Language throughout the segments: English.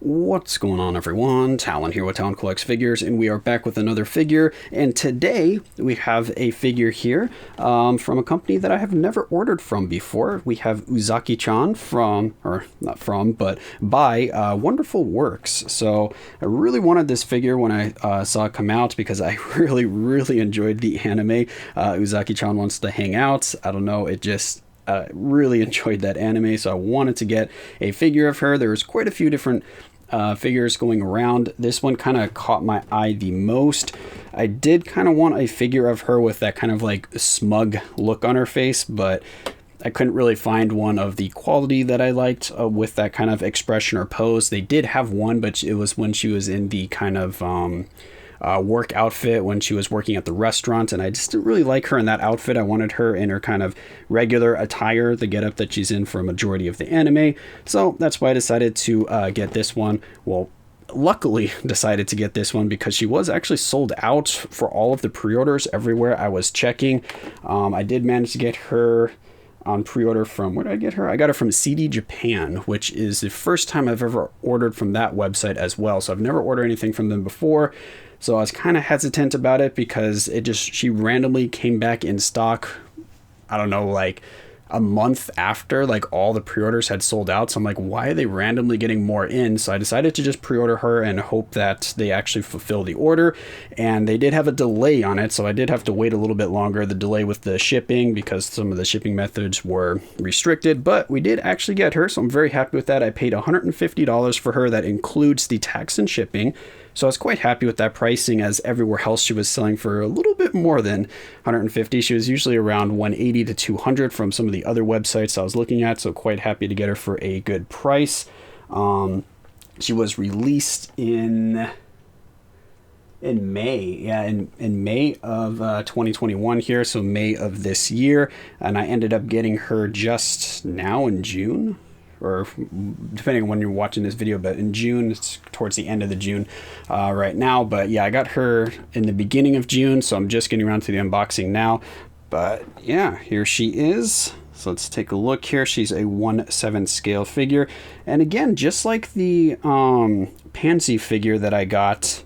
What's going on, everyone? Talon here with Talon Collects Figures, and we are back with another figure. And today we have a figure here from a company that I have never ordered from before. We have Uzaki-chan but by Wonderful Works. So I really wanted this figure when I saw it come out because I really enjoyed the anime. Uzaki-chan Wants to Hang Out. I don't know, it just... really enjoyed that anime, so I wanted to get a figure of her. There was quite a few different figures going around. This one kind of caught my eye the most. I did kind of want a figure of her with that kind of like smug look on her face, but I couldn't really find one of the quality that I liked with that kind of expression or pose. They did have one, but it was when she was in the kind of work outfit when she was working at the restaurant, and I just didn't really like her in that outfit. I wanted her in her kind of regular attire, the getup that she's in for a majority of the anime. So that's why I decided to get this one. Well, luckily decided to get this one because she was actually sold out for all of the pre-orders everywhere I was checking. I did manage to get her on pre-order from, where did I get her? I got her from CD Japan, which is the first time I've ever ordered from that website as well. So I've never ordered anything from them before. So I was kind of hesitant about it because she randomly came back in stock, I don't know, like a month after like all the pre-orders had sold out. So I'm like, why are they randomly getting more in? So I decided to just pre-order her and hope that they actually fulfill the order. And they did have a delay on it, so I did have to wait a little bit longer, the delay with the shipping, because some of the shipping methods were restricted. But we did actually get her, so I'm very happy with that. I paid $150 for her. That includes the tax and shipping. So I was quite happy with that pricing, as everywhere else she was selling for a little bit more than 150. She was usually around 180 to 200 from some of the other websites I was looking at. So quite happy to get her for a good price. She was released in May, in May of 2021 here, so May of this year, and I ended up getting her just now in June, or depending on when you're watching this video, but in June. It's towards the end of the June right now. But yeah, I got her in the beginning of June, so I'm just getting around to the unboxing now. But yeah, here she is. So let's take a look here. She's a 1/7 scale figure, and again, just like the Pansy figure that I got,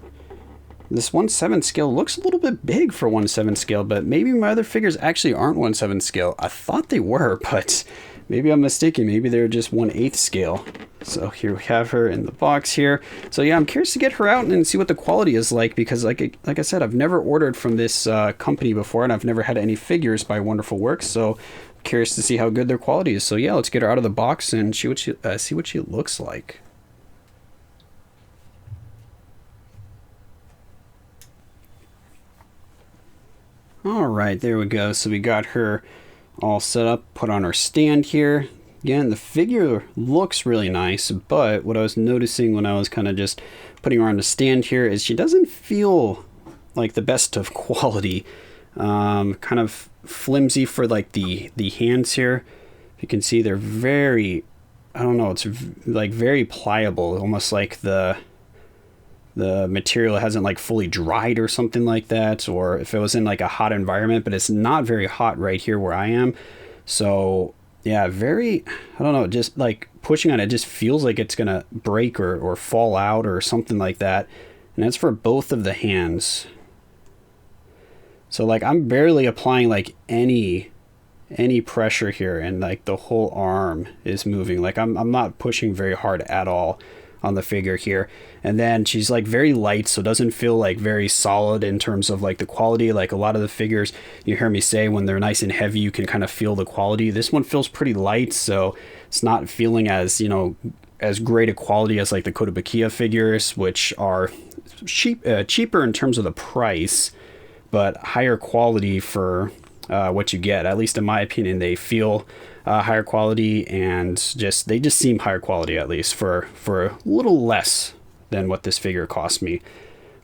this 1/7 scale looks a little bit big for 1/7 scale, but maybe my other figures actually aren't 1/7 scale. I thought they were, but maybe I'm mistaken. Maybe they're just 1/8 scale. So here we have her in the box here. So yeah, I'm curious to get her out and see what the quality is like, because like I said, I've never ordered from this company before, and I've never had any figures by Wonderful Works. So I'm curious to see how good their quality is. So yeah, let's get her out of the box and see what she looks like. All right, there we go. So we got her all set up, put on our stand here. Again, the figure looks really nice, but what I was noticing when I was kind of just putting her on the stand here is she doesn't feel like the best of quality. Kind of flimsy for like the hands here. You can see they're very, I don't know, it's like very pliable, almost like the material hasn't like fully dried or something like that, or if it was in like a hot environment, but it's not very hot right here where I am. So yeah, very, I don't know, just like pushing on it just feels like it's gonna break or fall out or something like that. And that's for both of the hands. So like I'm barely applying like any pressure here, and like the whole arm is moving. Like I'm not pushing very hard at all on the figure here. And then she's like very light, so it doesn't feel like very solid in terms of like the quality. Like a lot of the figures, you hear me say, when they're nice and heavy, you can kind of feel the quality. This one feels pretty light, so it's not feeling as, you know, as great a quality as like the Kotobukiya figures, which are cheaper in terms of the price, but higher quality for what you get. At least in my opinion, they feel higher quality, and they just seem higher quality, at least for a little less than what this figure cost me.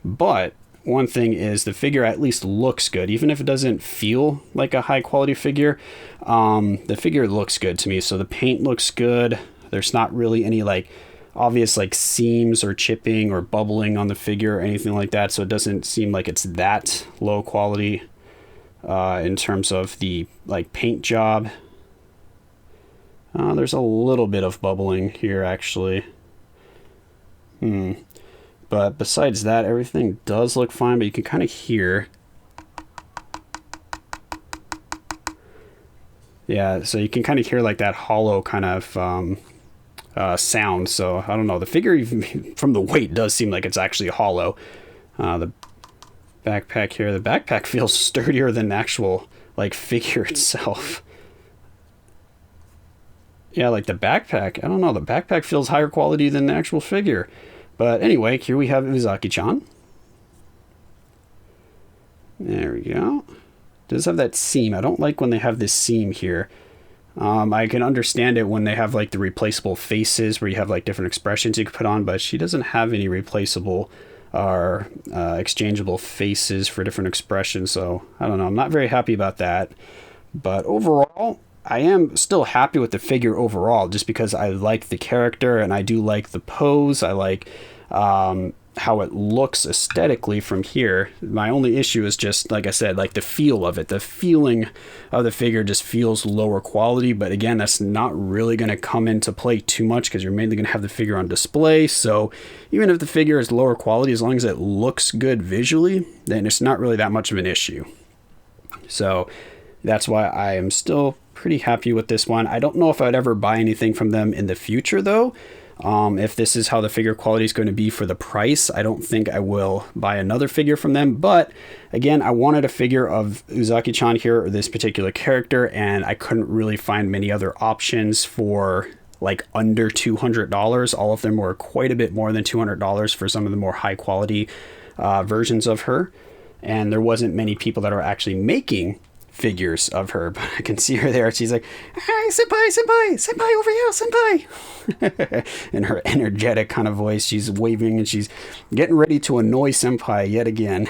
But one thing is, the figure at least looks good, even if it doesn't feel like a high quality figure. The figure looks good to me. So the paint looks good. There's not really any like obvious like seams or chipping or bubbling on the figure or anything like that, so it doesn't seem like it's that low quality in terms of the like paint job. There's a little bit of bubbling here, actually. But besides that, everything does look fine, but you can kind of hear. Yeah, so you can kind of hear like that hollow kind of sound. So I don't know. The figure, even from the weight, does seem like it's actually hollow. The backpack here, the backpack feels sturdier than the actual like figure itself. Yeah, like the backpack. I don't know. The backpack feels higher quality than the actual figure. But anyway, here we have Uzaki-chan. There we go. Does have that seam. I don't like when they have this seam here. I can understand it when they have like the replaceable faces where you have like different expressions you can put on, but she doesn't have any replaceable or exchangeable faces for different expressions. So I don't know. I'm not very happy about that. But overall, I am still happy with the figure overall, just because I like the character and I do like the pose. I like how it looks aesthetically from here. My only issue is just, like I said, like the feel of it. The feeling of the figure just feels lower quality, but again, that's not really going to come into play too much because you're mainly going to have the figure on display. So even if the figure is lower quality, as long as it looks good visually, then it's not really that much of an issue. So that's why I am still pretty happy with this one. I don't know if I'd ever buy anything from them in the future though. If this is how the figure quality is going to be for the price, I don't think I will buy another figure from them. But again, I wanted a figure of Uzaki-chan here, or this particular character, and I couldn't really find many other options for like under $200. All of them were quite a bit more than $200 for some of the more high quality versions of her. And there wasn't many people that are actually making figures of her, but I can see her there. She's like, "Hi, senpai, senpai, senpai, over here, senpai." In her energetic kind of voice, she's waving and she's getting ready to annoy senpai yet again.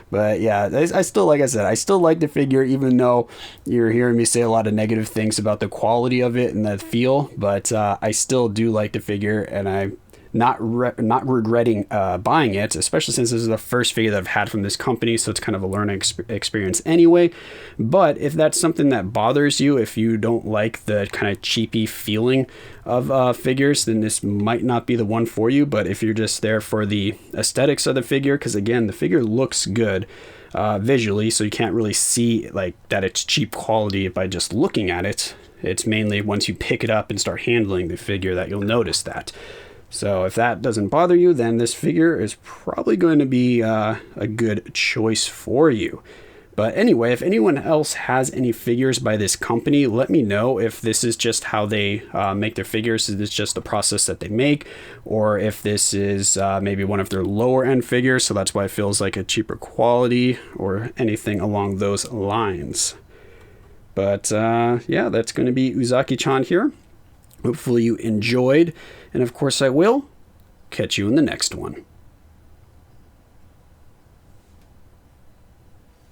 But yeah, I still, like I said, I still like the figure, even though you're hearing me say a lot of negative things about the quality of it and the feel. But I still do like the figure, and I'm not regretting buying it, especially since this is the first figure that I've had from this company, so it's kind of a learning experience anyway. But if that's something that bothers you, if you don't like the kind of cheapy feeling of figures, then this might not be the one for you. But if you're just there for the aesthetics of the figure, because again, the figure looks good visually, so you can't really see like that it's cheap quality by just looking at it. It's mainly once you pick it up and start handling the figure that you'll notice that. So if that doesn't bother you, then this figure is probably going to be a good choice for you. But anyway, if anyone else has any figures by this company, let me know if this is just how they make their figures. Is this just the process that they make? Or if this is maybe one of their lower end figures, so that's why it feels like a cheaper quality, or anything along those lines. But yeah, that's going to be Uzaki-chan here. Hopefully you enjoyed, and of course I will catch you in the next one.